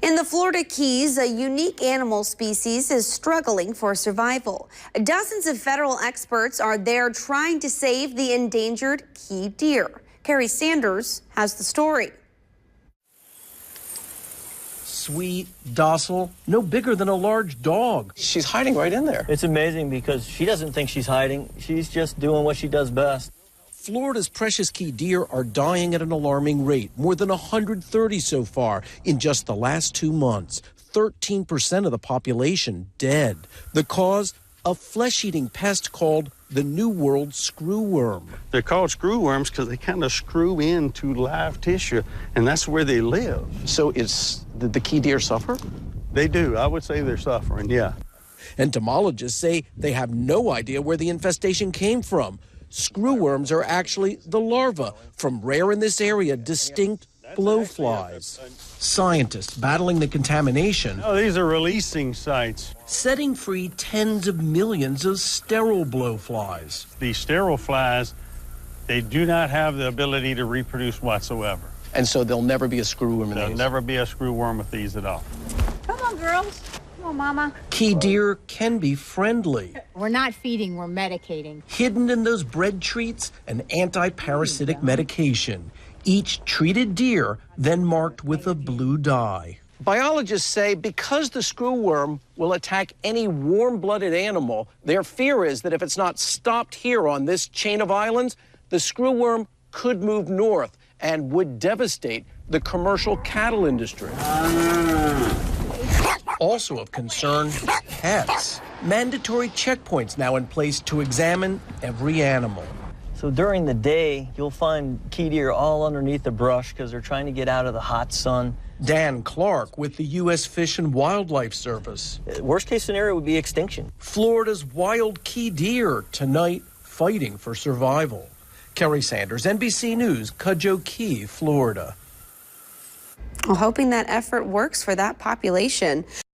In the Florida Keys, a unique animal species is struggling for survival. Dozens of federal experts are there trying to save the endangered key deer. Carrie Sanders has the story. Sweet, docile, no bigger than a large dog. She's hiding right in there. It's amazing because she doesn't think she's hiding. She's just doing what she does best. Florida's precious key deer are dying at an alarming rate, more than 130 so far in just the last 2 months. 13% of the population dead. The cause? A flesh-eating pest called the New World screwworm. They're called screwworms because they kind of screw into live tissue, and that's where they live. So the key deer suffer? They do. I would say they're suffering, yeah. Entomologists say they have no idea where the infestation came from. Screwworms are actually the larvae from rare in this area distinct blowflies. Scientists battling the contamination. Oh, these are releasing sites. Setting free tens of millions of sterile blowflies. These sterile flies, they do not have the ability to reproduce whatsoever. And so there'll never be a screwworm in There'll these? never be a screwworm with these at all. Come on, girls. Come on, Mama. Key deer can be friendly. We're not feeding, we're medicating. Hidden in those bread treats, an anti-parasitic medication. Each treated deer then marked with a blue dye. Biologists say because the screwworm will attack any warm-blooded animal, their fear is that if it's not stopped here on this chain of islands, the screwworm could move north and would devastate the commercial cattle industry. Also of concern, pets. Mandatory checkpoints now in place to examine every animal. So during the day, you'll find key deer all underneath the brush because they're trying to get out of the hot sun. Dan Clark with the U.S. Fish and Wildlife Service. Worst case scenario would be extinction. Florida's wild key deer tonight fighting for survival. Kerry Sanders, NBC News, Cudjoe Key, Florida. Well, hoping that effort works for that population.